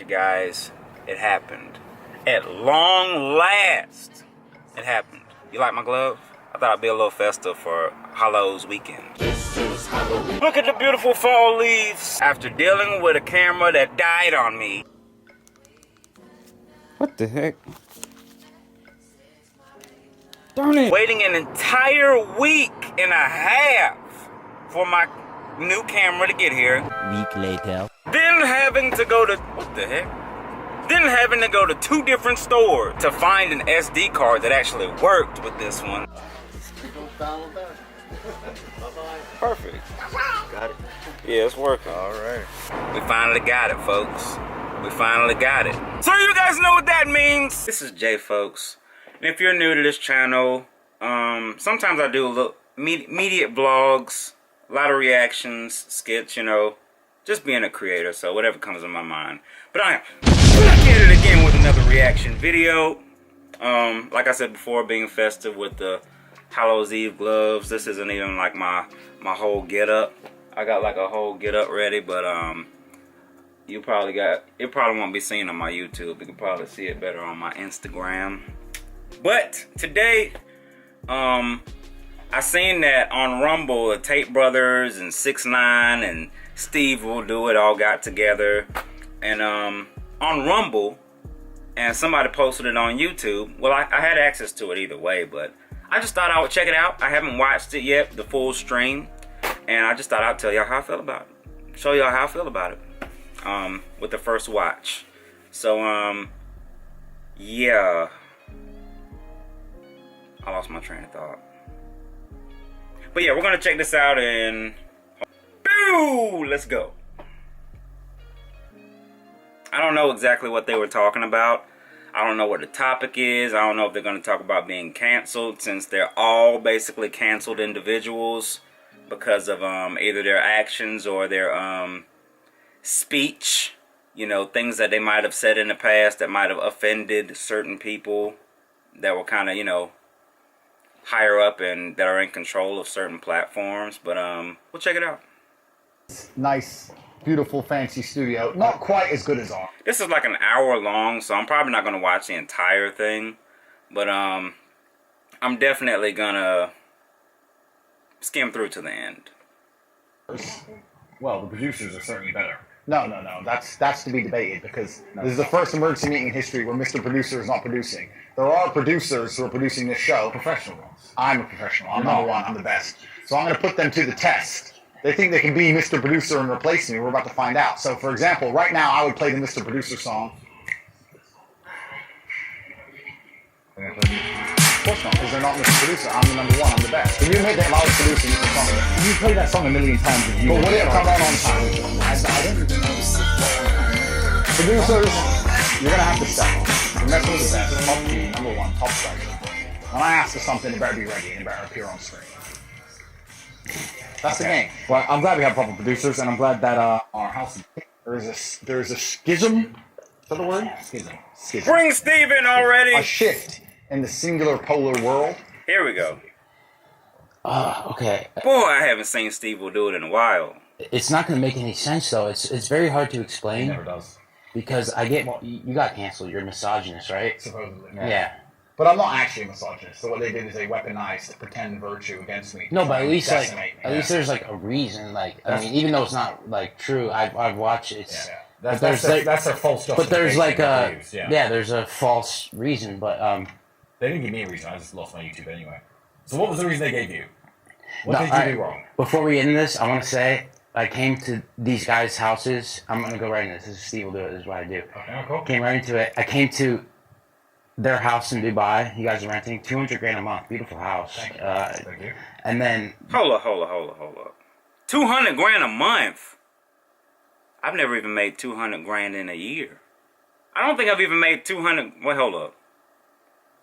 Guys, it happened. At long last, it happened. You like my glove? I thought I'd be a little festive for Hallow's weekend. Look at the beautiful fall leaves. After dealing with a camera that died on me. What the heck? Darn it. Waiting an entire week and a half for my new camera to get here. Week later. Then having to go to, what the heck? Then having to go to 2 different stores to find an SD card that actually worked with this one. Perfect. Got it? Yeah, it's working. All right. We finally got it, folks. We finally got it. So you guys know what that means. This is Jay, folks. And if you're new to this channel, sometimes I do a little immediate vlogs, a lot of reactions, skits, you know, just being a creator, so whatever comes in my mind. But I am back at it again with another reaction video. Like I said before, being festive with the Hallow's Eve gloves. This isn't even like my whole get up. I got like a whole get up ready, but it probably won't be seen on my YouTube. You can probably see it better on my Instagram. But today, I seen that on Rumble, the Tate brothers and 6ix9ine and SteveWillDoIt all got together, and on Rumble, and somebody posted it on YouTube. Well, I had access to it either way, but I just thought I would check it out. I haven't watched it yet, the full stream, and I just thought I'd tell y'all how I feel about it. Show y'all how I feel about it with the first watch. So, yeah. I lost my train of thought. But yeah, we're going to check this out and... Boo! Let's go. I don't know exactly what they were talking about. I don't know what the topic is. I don't know if they're going to talk about being canceled, since they're all basically canceled individuals because of either their actions or their speech. You know, things that they might have said in the past that might have offended certain people that were kind of, you know, higher up and that are in control of certain platforms. But we'll check it out. Nice, beautiful, fancy studio. Not quite as good as ours. This is like an hour long, so I'm probably not going to watch the entire thing. But I'm definitely going to skim through to the end. Well, the producers are certainly better. No. That's to be debated, because this is the first emergency meeting in history where Mr. Producer is not producing. There are producers who are producing this show. Professional ones. I'm a professional. I'm number one. I'm the best. So I'm going to put them to the test. They think they can be Mr. Producer and replace me. We're about to find out. So, for example, right now I would play the Mr. Producer song. Of course not, because they're not Mr. Producer. I'm the number one. I'm the best. If you made that loudest producer, you can song it. You play that song a million times. But would it come out on time? I didn't. Producers, you're going to have to step up. You're messing with the best. Top team, number one, top striker. When I ask for something, it better be ready and it better appear on screen. That's the game. Well, I'm glad we have proper producers, and I'm glad that our house. There's a schism. Is that the word? Schism. Bring Steve in already. A shift in the singular polar world. Here we go. Okay. Boy, I haven't seen SteveWillDoIt in a while. It's not going to make any sense, though. It's very hard to It explain. never does. Because I get... You got canceled. You're a misogynist, right? Supposedly. Yeah. But I'm not actually a misogynist. So what they did is they weaponized pretend virtue against me. No, but at least least there's like a reason. Like, I mean, even though it's not like true, I've watched it. That's their false stuff. But there's like there's a false reason. But they didn't give me a reason. I just lost my YouTube anyway. So what was the reason they gave you? What did you do wrong? Before we end this, I want to say I came to these guys' houses. I'm gonna go right into this. This is SteveWillDoIt. This is what I do. Okay, cool. Came right into it. I came to their house in Dubai. You guys are renting $200,000 a month. Beautiful house. Thank you. And then Hold up. 200 grand a month. I've never even made 200 grand in a year. I don't think I've even made 200. Wait, hold up.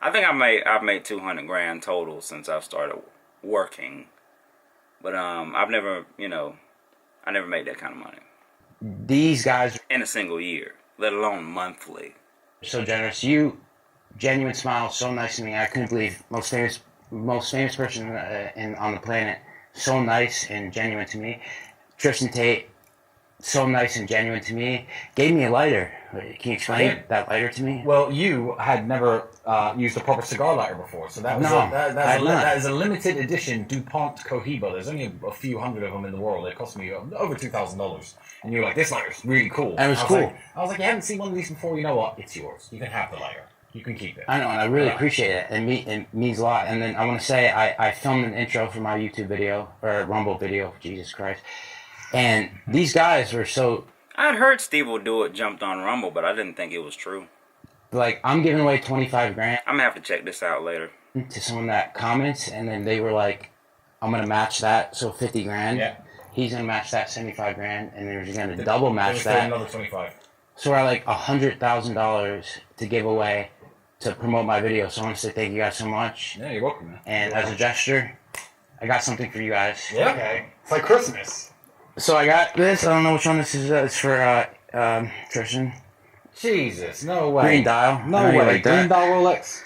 I think I've made 200 grand total since I've started working. But I've never, you know, I never made that kind of money these guys in a single year, let alone monthly. are so generous. You, genuine smile, so nice to me. I couldn't believe most famous person on the planet. So nice and genuine to me. Tristan, Tate, so nice and genuine to me. Gave me a lighter. Can you explain that lighter to me? Well, you had never used a proper cigar lighter before, so that was No, that is a limited edition DuPont Cohiba. There's only a few hundred of them in the world. It cost me over $2,000, and you were like, "This lighter's really cool." And it was cool. I was like, "You haven't seen one of these before. You know what? It's yours. You can have the lighter. You can keep it." I know, and I really appreciate it. It means a lot. And then I want to say I filmed an intro for my YouTube video, or Rumble video, Jesus Christ. And these guys were so... I'd heard SteveWillDoIt jumped on Rumble, but I didn't think it was true. Like, I'm giving away 25 grand I'm going to have to check this out later. to someone that comments, and then they were like, I'm going to match that, so 50 grand. Yeah. He's going to match that 75 grand, and they're going to double match Still that. another 25. So we're at like $100,000 to give away to promote my video. So I want to say thank you guys so much. Yeah, you're welcome, man. And as a gesture, I got something for you guys. Yeah. Okay. It's like Christmas. So I got this. I don't know which one this is. It's for Tristan. Jesus, no way. Green dial. No I know you way. like that. Green dial Rolex.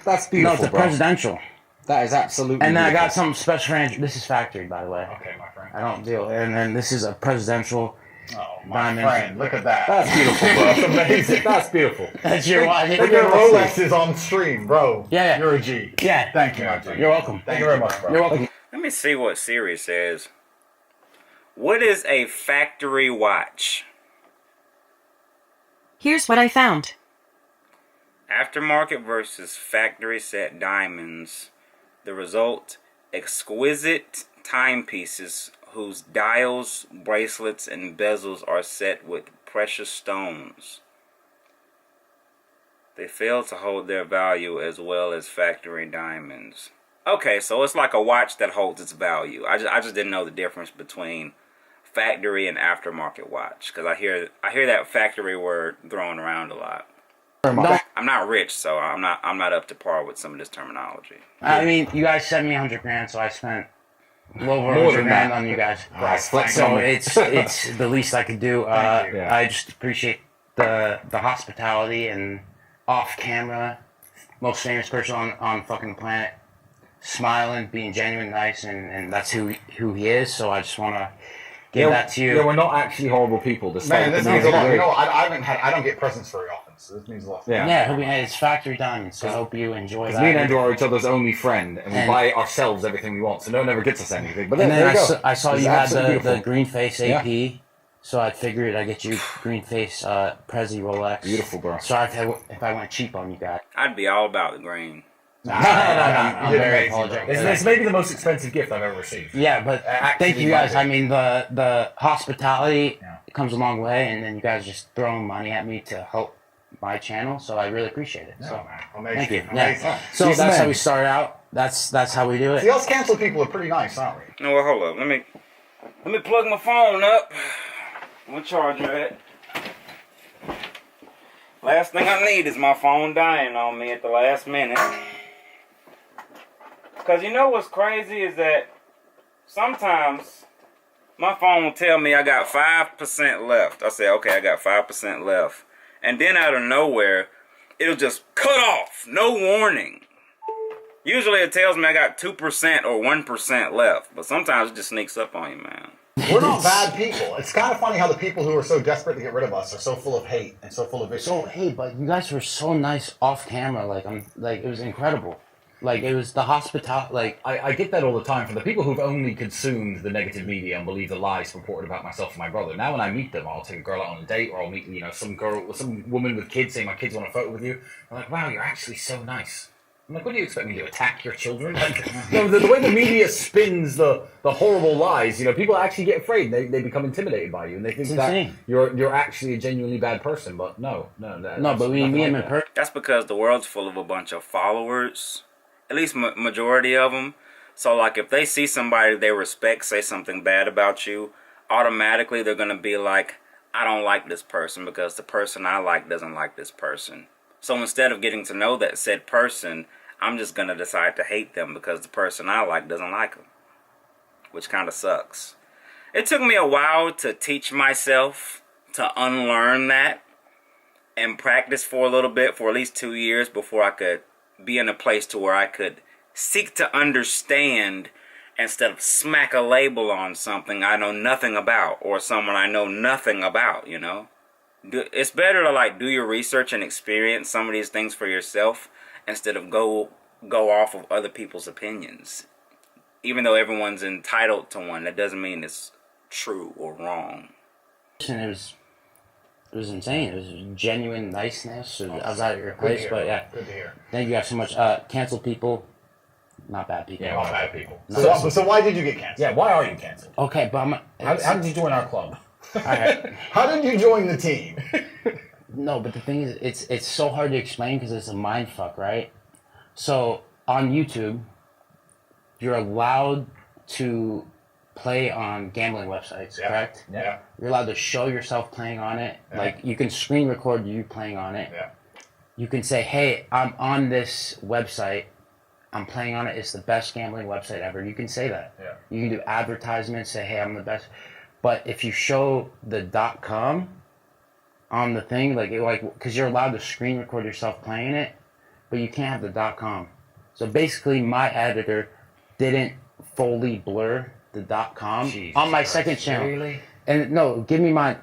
That's No, beautiful, it's a bro. presidential. That is absolutely And then I got beautiful. something special for Andrew. This is factory, by the way. Okay, my friend. I don't deal. And then this is a presidential. Oh, my Diamond. friend, look at that. That's beautiful, bro. That's amazing. That's beautiful. That's your watch. Look at Rolexes on stream, bro. Yeah. You're a G. Yeah. Thank you, my G. You're welcome. Thank you very much, bro. You're welcome. Let me see what Siri says. What is a factory watch? Here's what I found. Aftermarket versus factory set diamonds. The result, exquisite timepieces whose dials, bracelets, and bezels are set with precious stones. They fail to hold their value as well as factory diamonds. Okay, so it's like a watch that holds its value. I just didn't know the difference between factory and aftermarket watch, because I hear that factory word thrown around a lot. I'm not rich, so I'm not up to par with some of this terminology. I mean, you guys sent me 100 grand, so I spent a little over More 100 than grand that. on you guys. Flex So on me. it's the least I could do. Thank you. Yeah. I just appreciate the hospitality and off camera, most famous person on fucking planet, smiling, being genuine, nice, and that's who he is. So I just want to give that to you. Yeah, we're not actually horrible people. Man, this means a lot. You know, I don't get presents very often, so this means a lot. Yeah, it's factory diamonds. So I hope you enjoy that. Me and Andrew are each other's only friend, and we buy ourselves everything we want, so no one ever gets us anything. But And there then you go. I saw It's you had absolutely the beautiful. green face AP, so I figured I'd get you green face Prezi Rolex. Beautiful, bro. Sorry if I went cheap on you guys. I'd be all about the green. I'm You did very amazing, apologetic. bro. It's maybe the most expensive gift I've ever received. Yeah, but thank you guys. I mean, the hospitality comes a long way, and then you guys just throwing money at me to help my channel, so I really appreciate it. So Amazing. thank you. Amazing. Yeah. So He's the that's how man. we start out. That's how we do See, it. us cancel people are pretty nice, aren't we? No, well, hold up. Let me plug my phone up. I'm charger it. Last thing I need is my phone dying on me at the last minute. Because you know what's crazy is that sometimes my phone will tell me I got 5% left. I say, okay, I got 5% left. And then out of nowhere, it'll just cut off. No warning. Usually it tells me I got 2% or 1% left. But sometimes it just sneaks up on you, man. We're not bad people. It's kind of funny how the people who are so desperate to get rid of us are so full of hate and so full of issues. So hey, but you guys were so nice off camera. Like it was incredible. Like it was the hospitality. Like I get that all the time from the people who've only consumed the negative media and believe the lies reported about myself and my brother. Now when I meet them, I'll take a girl out on a date, or I'll meet some woman with kids saying my kids want a photo with you. I'm like, wow, you're actually so nice. I'm like, what do you expect me to do? Attack your children? Like, the way the media spins the horrible lies, people actually get afraid. They become intimidated by you, and they think It's that insane. you're actually a genuinely bad person. But no, but we meet him in person. That's because the world's full of a bunch of followers. At least majority of them. So like if they see somebody they respect say something bad about you, automatically they're going to be like, I don't like this person because the person I like doesn't like this person. So instead of getting to know that said person, I'm just going to decide to hate them because the person I like doesn't like them. Which kind of sucks. It took me a while to teach myself to unlearn that and practice for a little bit, for at least 2 years before I could be in a place to where I could seek to understand instead of smack a label on something I know nothing about or someone I know nothing about, you know? It's better to like do your research and experience some of these things for yourself instead of go off of other people's opinions. Even though everyone's entitled to one, that doesn't mean it's true or wrong. And it was insane. It was genuine niceness. I was out of your place, but yeah. Good to hear. Then you got so much canceled people, not bad people. Yeah, not bad people. So why did you get canceled? Yeah, why are you canceled? Okay, but How did you join our club? all right. How did you join the team? No, but the thing is, it's so hard to explain because it's a mind fuck, right? So on YouTube, you're allowed to play on gambling websites, correct? Yeah. You're allowed to show yourself playing on it. Yeah. Like, you can screen record you playing on it. Yeah. You can say, hey, I'm on this website. I'm playing on it. It's the best gambling website ever. You can say that. Yeah. You can do advertisements, say, hey, I'm the best. But if you show the .com on the thing, because you're allowed to screen record yourself playing it, but you can't have the .com. So basically, my editor didn't fully blur the .com Jesus on my Christ, second channel. Really? And no, give me mine.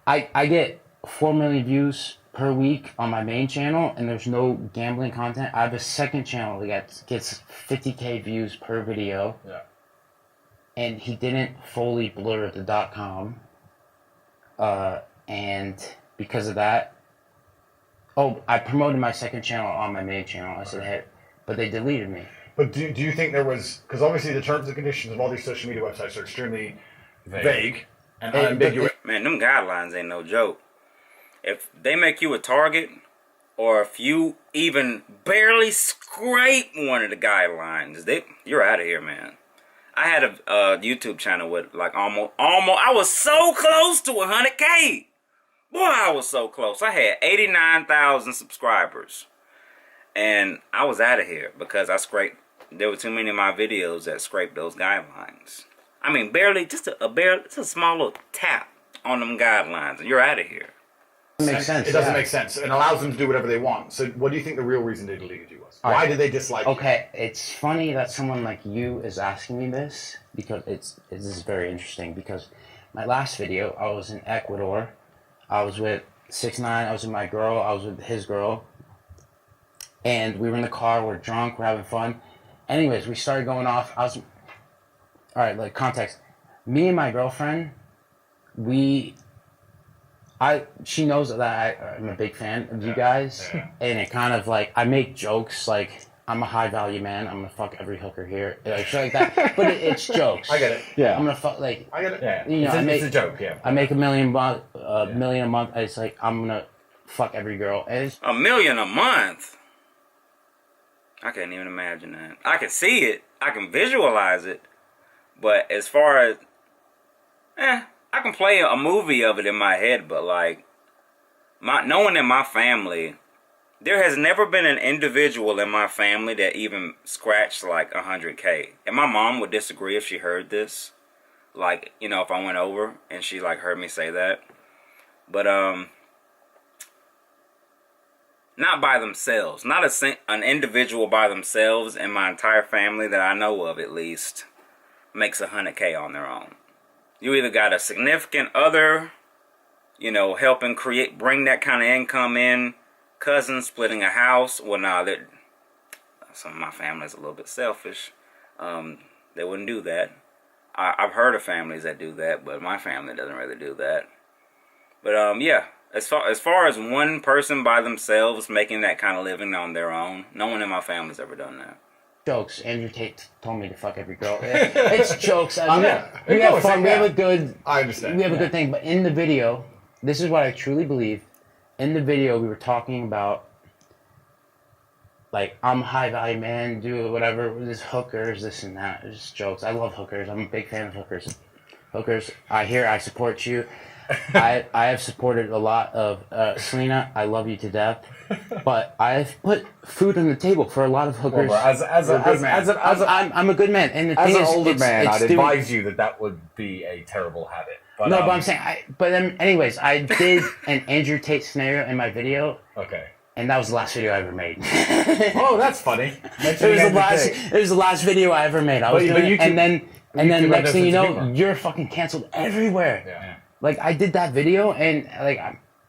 I get 4 million views per week on my main channel, and there's no gambling content. I have a second channel that gets 50K views per video. Yeah. And he didn't fully blur the .com. And because of that, I promoted my second channel on my main channel. I said, hey, but they deleted me. But do you think there was, because obviously the terms and conditions of all these social media websites are extremely vague and unambiguous. Man, them guidelines ain't no joke. If they make you a target, or if you even barely scrape one of the guidelines, you're out of here, man. I had a YouTube channel with like almost, I was so close to 100K. Boy, I was so close. I had 89,000 subscribers. And I was out of here because there were too many of my videos that scraped those guidelines. I mean, barely, just a small little tap on them guidelines, and you're out of here. It makes sense. It doesn't make sense. It allows them to do whatever they want. So what do you think the real reason they deleted you was? Why did they dislike you? Okay, it's funny that someone like you is asking me this, because this is very interesting, because my last video, I was in Ecuador. I was with 6ix9ine, I was with my girl, I was with his girl. And we were in the car, we're drunk, we're having fun. Anyways, we started going off. Alright, like context. Me and my girlfriend, she knows that I'm a big fan of you guys. Yeah. And it kind of like, I make jokes like, I'm a high value man, I'm gonna fuck every hooker here. Like shit like that. But it's jokes. I get it. Yeah. I'm gonna fuck, like. I get it. Yeah. You know, It's a joke, yeah. I make $1 million a month. It's like, I'm gonna fuck every girl. And it's, $1 million a month? I can't even imagine that. I can see it. I can visualize it. But as far as... I can play a movie of it in my head, but like... knowing in my family... There has never been an individual in my family that even scratched like 100K. And my mom would disagree if she heard this. Like, you know, if I went over and she like heard me say that. But, not by themselves. Not an individual by themselves in my entire family that I know of, at least, makes 100K on their own. You either got a significant other, you know, helping bring that kind of income in, cousins splitting a house. Well, nah, some of my family's a little bit selfish. They wouldn't do that. I've heard of families that do that, but my family doesn't really do that. But, yeah. As far as one person by themselves making that kind of living on their own, no one in my family's ever done that. Jokes. Andrew Tate told me to fuck every girl. It's jokes. We We have fun. We have a good... I understand. We have a good thing. But in the video, this is what I truly believe. In the video, we were talking about, like, I'm a high-value man, do whatever, there's hookers, this and that. It's just jokes. I love hookers. I'm a big fan of hookers. Hookers, I support you. I have supported a lot of Selena. I love you to death, but I've put food on the table for a lot of hookers. Well, I'm a good man, and the as thing an is, older man, I'd advise you that would be a terrible habit. But, no, but I'm saying, but then, anyways, I did an Andrew Tate scenario in my video. Okay. And that was the last video I ever made. Oh, that's funny. It was the last video I ever made. I was doing it, and then next thing you know, you're fucking canceled everywhere. Yeah. Like, I did that video, and like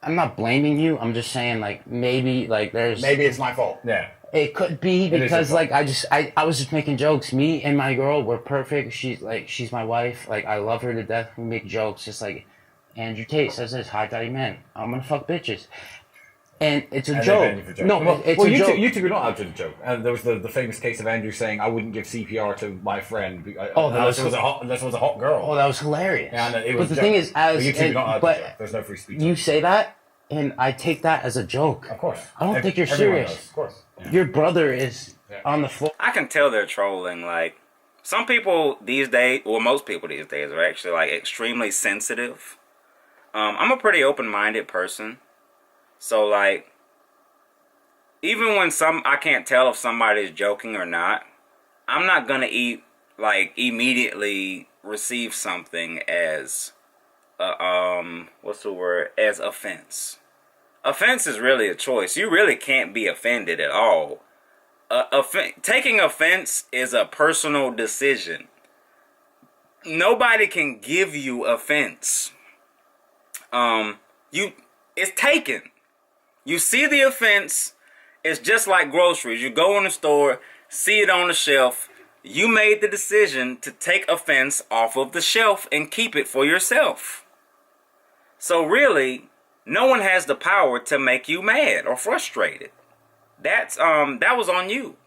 I'm not blaming you. I'm just saying, like, maybe it's my fault. Yeah. It could be because like I was just making jokes. Me and my girl, we're perfect. She's my wife. Like, I love her to death. We make jokes. Just like Andrew Tate says this, high value man. I'm gonna fuck bitches. And it's a joke. No, it's a joke. You two are not out to the joke. And there was the famous case of Andrew saying, "I wouldn't give CPR to my friend." This was a hot girl. Oh, that was hilarious. Yeah, it was but the thing is, there's no free speech. You say that, and I take that as a joke. Of course. I don't think you're serious. Of course. Yeah. Your brother is on the floor. I can tell they're trolling. Like, some people these days, or most people these days, are actually like extremely sensitive. I'm a pretty open-minded person. So, like, even when I can't tell if somebody's joking or not, I'm not gonna immediately receive something as, as offense. Offense is really a choice. You really can't be offended at all. Taking offense is a personal decision. Nobody can give you offense. It's taken. You see the offense, it's just like groceries. You go in the store, see it on the shelf. You made the decision to take offense off of the shelf and keep it for yourself. So really, no one has the power to make you mad or frustrated. That was on you,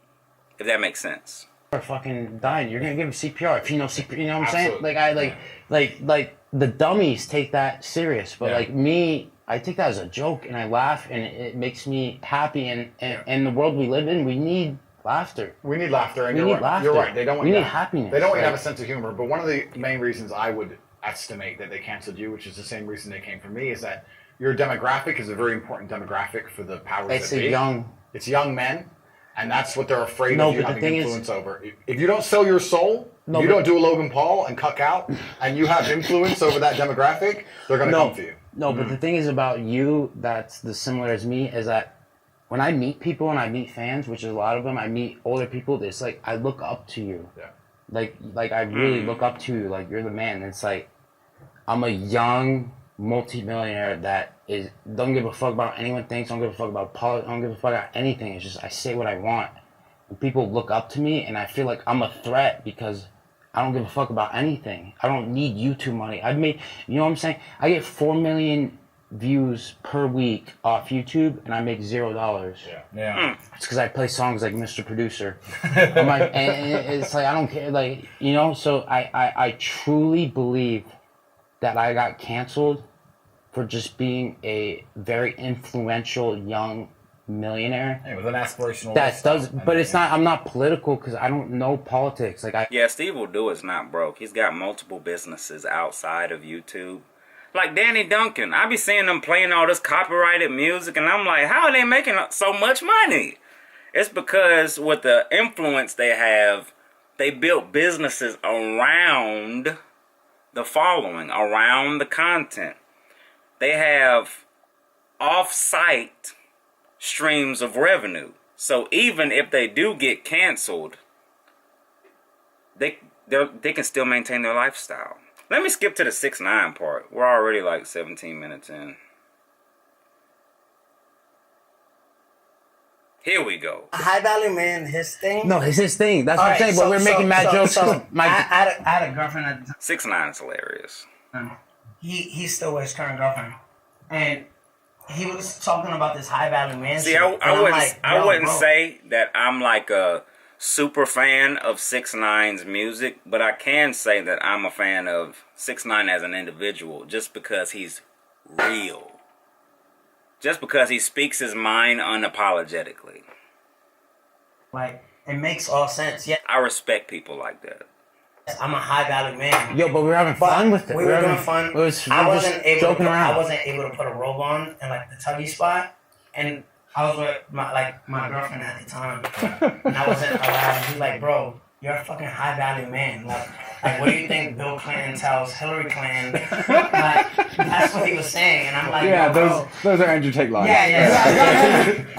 if that makes sense. You're fucking dying. You're gonna give him CPR if you know CPR. You know what I'm Absolutely. saying? Like the dummies take that serious, but like me, I take that as a joke and I laugh and it makes me happy. And the world we live in, we need laughter. We need laughter, and We need laughter. You're right. They don't want We you need to, happiness. They don't want you to Like- have a sense of humor. But one of the main reasons I would estimate that they canceled you, which is the same reason they came for me, is that your demographic is a very important demographic for the powers It's that be. It's young men, and that's what they're afraid of you having influence over. If you don't sell your soul, you don't do a Logan Paul and cuck out, and you have influence over that demographic, they're going to come for you. No, but the thing is about you that's the similar as me is that when I meet people and I meet fans, which is a lot of them, I meet older people, it's like I look up to you. Yeah. Like I really look up to you. Like, you're the man. It's like I'm a young multi-millionaire that don't give a fuck about anyone thinks, don't give a fuck about politics, don't give a fuck about anything. It's just I say what I want. And people look up to me and I feel like I'm a threat because I don't give a fuck about anything. I don't need YouTube money. You know what I'm saying? I get 4 million views per week off YouTube and I make $0. Yeah. It's because I play songs like Mr. Producer. And it's like, I don't care. Like, you know, so I truly believe that I got canceled for just being a very influential young millionaire. Hey, with an aspirational That does, but it's not. I'm not political because I don't know politics. Like Yeah, SteveWillDoIt's not broke. He's got multiple businesses outside of YouTube. Like Danny Duncan, I be seeing them playing all this copyrighted music, and I'm like, how are they making so much money? It's because with the influence they have, they built businesses around the following, around the content. They have off-site streams of revenue. So even if they do get canceled, they can still maintain their lifestyle. Let me skip to the 6ix9ine part. We're already like 17 minutes in. Here we go. High value man, his thing. no, it's his thing. That's what I'm saying. But we're making mad jokes. I My had a girlfriend at the 6ix9ine is hilarious. time. He still with his current girlfriend, and he was talking about this high value man. See, shit, and I'm like, I yo, wouldn't bro. say that I'm like a super fan of 6ix9ine's music, but I can say that I'm a fan of 6ix9ine as an individual, just because he's real. Just because he speaks his mind unapologetically. Like, it makes all sense. Yeah, I respect people like that. I'm a high value man. Yo, but we're having fun with it. We were doing fun. We're joking around. I wasn't able to put a robe on in like the tuggy spot, and I was with my girlfriend at the time, and I wasn't allowed. He's like, bro, you're a fucking high value man. Like, Like, what do you think Bill Clinton tells Hillary Clinton? Like, that's what he was saying, and I'm like, yeah, bro, those are Andrew Tate lines. Yeah. We're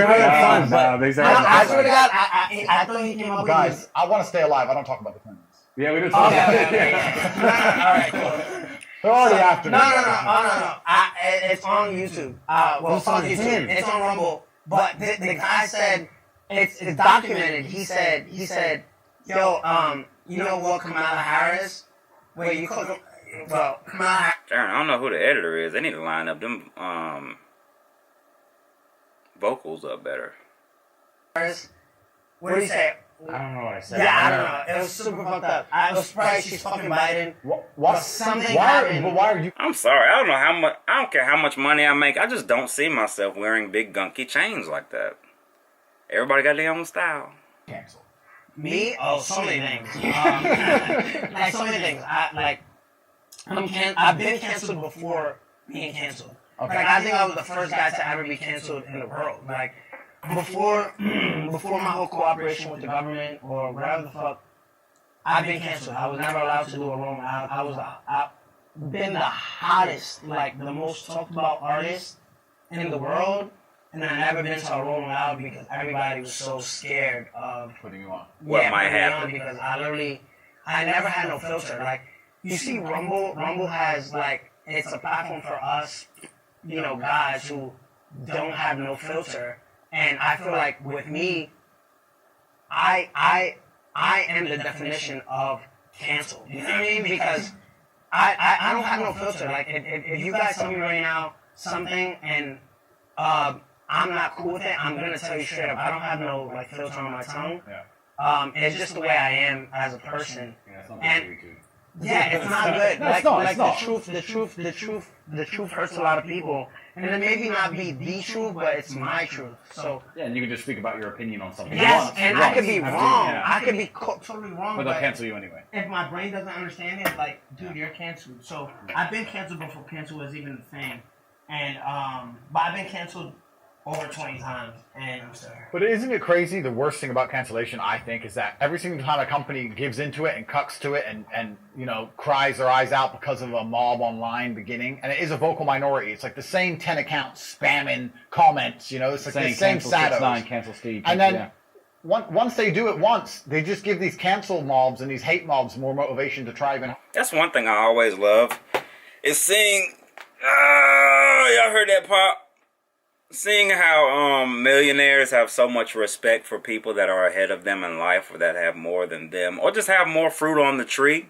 having fun. I swear to God, I thought he came up with Guys, I want to stay alive. I don't talk about the Clintons. Yeah, we don't talk about it. Okay. All right, cool. They're already after me. No. It's on YouTube. Well, it's on YouTube. It's on Rumble. But the guy said it's documented. He said, yo, you know what, Kamala Harris? Where you call well, Kamala Harris. Darn, I don't know who the editor is. They need to line up them vocals up better. What did he say? I don't know what I said. Yeah, I don't know. It was super fucked up. I was surprised she's fucking Biden. What? Something Why happened. are you? I'm sorry. I don't know how much. I don't care how much money I make. I just don't see myself wearing big gunky chains like that. Everybody got their own style. Canceled. Me? Oh, so many things. Like so many things. I've been canceled before being canceled. Okay. Like I think I was the first guy to ever be canceled in the world. Like before my whole cooperation with the government or whatever the fuck, I've been canceled. I was never allowed to do a room. I've been the hottest, like the most talked about artist in the world, and I've never been to a Rolling Loud because everybody was so scared of Putting you on. What might happen? Because I never had no filter. Like you see, Rumble has like it's a platform for us, you know, guys who don't have no filter. And I feel like with me, I am the definition of canceled. You know what I mean? Because I don't have no filter. Like if you guys tell me right now something and I'm not cool with it, I'm gonna tell you straight up. I don't have no like filter on my tongue. Yeah. It's just the way I am as a person. Yeah, it's not And good for you, too. yeah, it's not good. No, it's not, it's not. The truth hurts a lot of people, and it may not be the truth, but it's my truth. So Yeah, and you can just speak about your opinion on something. yes, once, and once. I could be After- wrong. yeah. I could be totally wrong. But they'll But cancel you anyway. if my brain doesn't understand it, like, dude, you're canceled. So I've been canceled before cancel was even a thing, and but I've been canceled over 20 times, and I'm still here. But isn't it crazy? The worst thing about cancellation, I think, is that every single time a company gives into it and cucks to it and you know cries their eyes out because of a mob online beginning, and it is a vocal minority. It's like the same 10 accounts spamming comments. You know, it's like the same cancel shadows. 6ix9ine, cancel Steve. And then yeah. once they do it once, they just give these cancel mobs and these hate mobs more motivation to try even. That's one thing I always love is seeing. Y'all heard that pop? Seeing how millionaires have so much respect for people that are ahead of them in life or that have more than them or just have more fruit on the tree.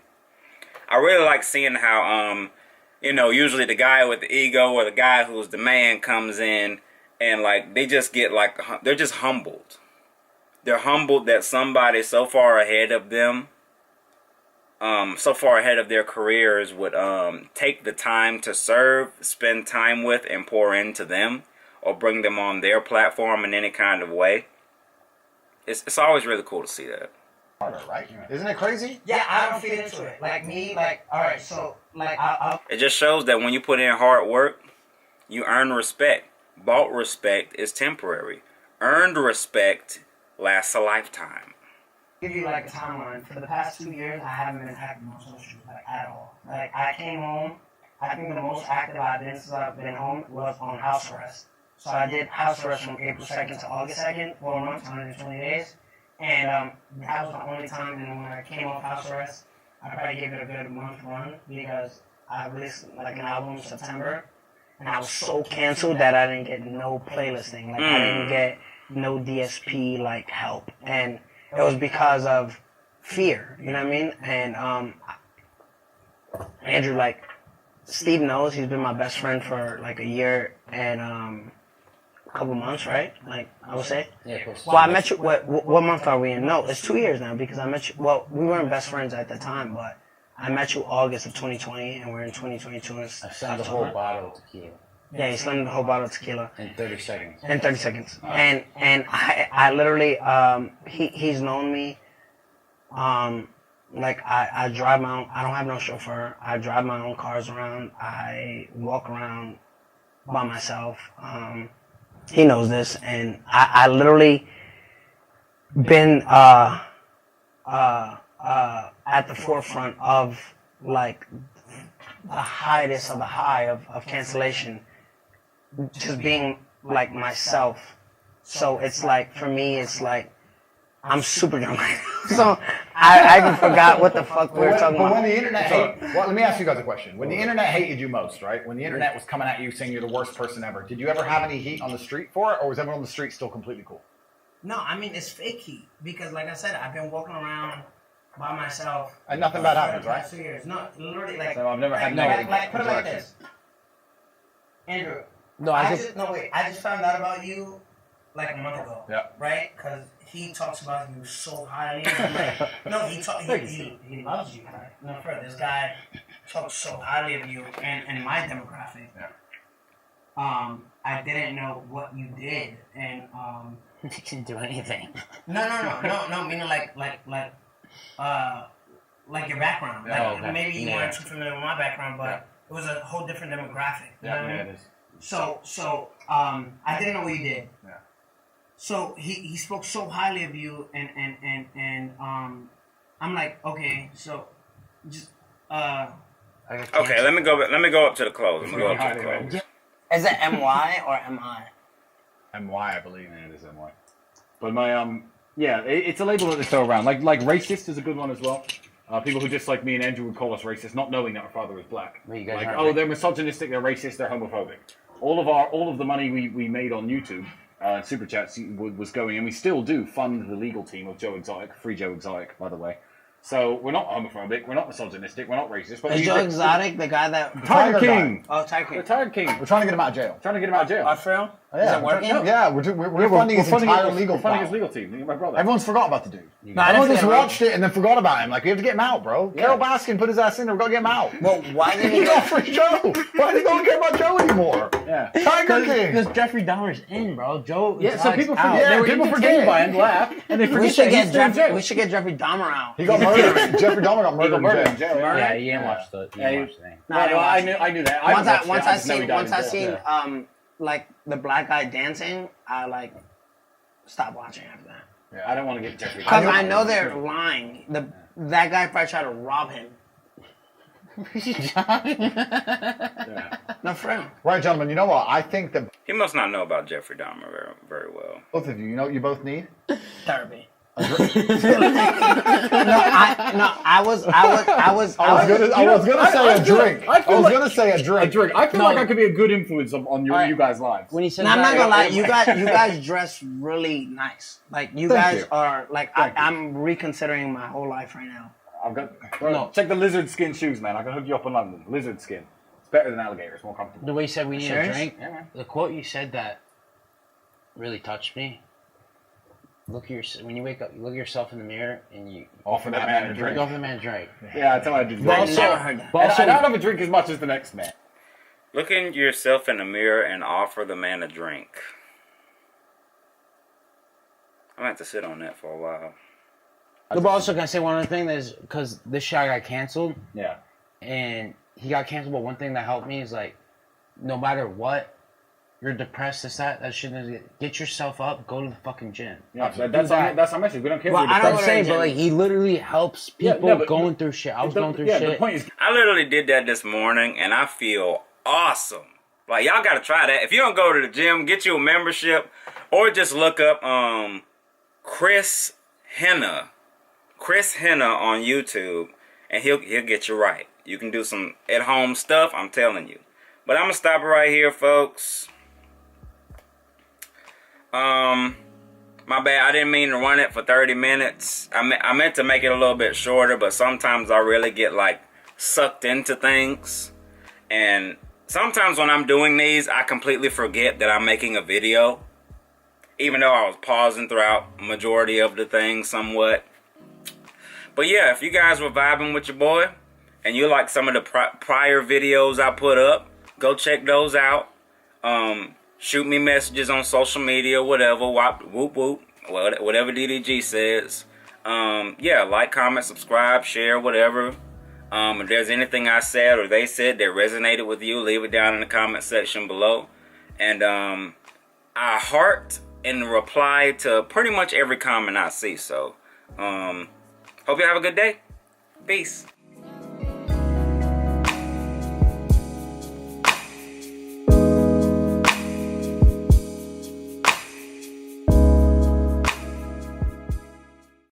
I really like seeing how you know, usually the guy with the ego or the guy who's the man comes in and like they just get like they're just humbled. They're humbled that somebody so far ahead of them, so far ahead of their careers would take the time to serve, spend time with, and pour into them. Or bring them on their platform in any kind of way. It's always really cool to see that. Right? Isn't it crazy? Yeah, I don't fit into it. Like me, like all right, so like I'll It just shows that when you put in hard work, you earn respect. Bought respect is temporary. Earned respect lasts a lifetime. give you like a timeline. For the past 2 years, I haven't been active on social like at all. Like I came home. I think the most active I've been since I've been home was on house arrest. So I did house arrest from April 2nd to August 2nd, 4 months, 120 days. And that was the only time. And when I came off house arrest, I probably gave it a good month run because I released like an album in September. And I was so canceled that I didn't get no playlisting. Like I didn't get no DSP like help. And it was because of fear, you know what I mean? And Andrew, like, Steve knows he's been my best friend for like a year and a couple months, right? Like I would say. Yeah, close. Well, I met you. What month are we in? No, it's 2 years now because I met you. Well, we weren't best friends at the time, but I met you August of 2020, and we're in 2022. I slammed the whole bottle of tequila Yeah, he slammed the whole bottle of tequila in 30 seconds. in 30 seconds. And I literally he's known me. Like I drive my own. I don't have no chauffeur. I drive my own cars around. I walk around by myself. He knows this, and I literally been at the forefront of like the highest of the high of cancellation, just being like myself. So it's like, for me, it's like, I'm super dumb. So I even forgot what the fuck we were talking about. But when the internet well, let me ask you guys a question. When the internet hated you most, right? When the internet was coming at you saying you're the worst person ever, did you ever have any heat on the street for it, or was everyone on the street still completely cool? No, I mean, it's fake heat. Because like I said, I've been walking around by myself. And nothing bad happens, right? 2 years. No, literally, like, So I've never had like, put it like this. Andrew, No, I just found out about you like a month ago. Yeah. Right? Because he talks about you so highly. I'm like, no, he loves you. Like, no, for this guy talks so highly of you and my demographic. Yeah. I didn't know what you did, and He didn't do anything. no, meaning like your background. Like, okay. maybe you weren't too familiar with my background, but it was a whole different demographic. You know what I mean? It is. So I didn't know what you did. Yeah. So he spoke so highly of you, and I'm like, okay, so just Okay, let me go up to the close. Let me go up to the close. Is it MY or MI? MY, I believe. Yeah, it is MY. But it's a label that they throw around. Like racist is a good one as well. People who just like me and Andrew would call us racist, not knowing that our father was black. Well, you guys Like, aren't they're misogynistic, they're racist, they're homophobic. All of the money we made on YouTube, Super Chats was going, and we still do fund the legal team of Joe Exotic, free Joe Exotic, by the way. So we're not homophobic, we're not misogynistic, we're not racist. But Is Joe Exotic the guy that... Tiger King! Oh, Tiger King. The Tiger King. We're trying to get him out of jail. Trying to get him out of jail. I feel? Yeah, Is it working? Yeah, we're funding his entire legal We're funding his file. legal team, me and my brother. Everyone's forgot about the dude. No, I Everyone didn't just forget watched it and then forgot about him. Like, we have to get him out, bro. Yeah. Carol Baskin put his ass in there. We got to get him out. Well, why didn't He's not free Joe. Why do you don't care about Joe anymore? Yeah. Tiger King. Because Jeffrey Dahmer's in, bro. Joe. Yeah, so people out. forget. Yeah, They were people entertained forget. by him, laugh, and they forget We should that get he's still in jail. we should get Jeffrey Dahmer out. He got murdered. Jeffrey Dahmer got murdered murdered in jail. Yeah, you didn't watch the thing. No, I didn't I watch knew that. Once I seen Yeah. like the black guy dancing, I like stopped watching after that. Yeah, I don't want to get Jeffrey. Because I know they're lying. That guy probably tried to rob him. Yeah. No, for real. Right, gentlemen, you know what? I think that He must not know about Jeffrey Dahmer very, very well. both of you, you know what you both need? Therapy. I was gonna say a drink. I was gonna say a drink. A drink. I feel like I could be a good influence on you guys' lives. When he said No, I'm not that, gonna lie. You guys dress really nice. Like you Thank guys you. are like I'm reconsidering my whole life right now. I've got check the lizard skin shoes, man. I can hook you up in London. Lizard skin. It's better than alligator. It's more comfortable. the way you said we need Serious? a drink, Yeah, man. the quote you said that really touched me. When you wake up, you look at yourself in the mirror and you Offer that man a drink. Offer the man a drink. Yeah, that's how I do. But I also- never heard that. But I also, don't have a drink as much as the next man. Look in yourself in the mirror and offer the man a drink. I'm gonna have to sit on that for a while. but also, can I say one other thing? Is because this shot got canceled, Yeah. and he got canceled. But one thing that helped me is like, no matter what, you're depressed. That shouldn't get yourself up. Go to the fucking gym. Yeah, Like, that's do that. our message. We don't care Well, if you're I don't I'm depressed. saying, gym. but like he literally helps Yeah, people no, but- going through shit. I was going through shit. The point is, I literally did that this morning and I feel awesome. Like, y'all gotta try that. If you don't go to the gym, get you a membership or just look up Chris Henna on YouTube and he'll get you right. You can do some at-home stuff, I'm telling you. But I'm gonna stop it right here, folks. My bad, I didn't mean to run it for 30 minutes. I meant to make it a little bit shorter, but sometimes I really get like sucked into things. And sometimes when I'm doing these, I completely forget that I'm making a video. Even though I was pausing throughout the majority of the thing somewhat. But yeah, if you guys were vibing with your boy, and you like some of the prior videos I put up, go check those out. Shoot me messages on social media, whatever, whoop whoop, whatever DDG says. Yeah, like, comment, subscribe, share, whatever. If there's anything I said or they said that resonated with you, leave it down in the comment section below. And I heart and reply to pretty much every comment I see. So, hope Hope you have a good day. Peace.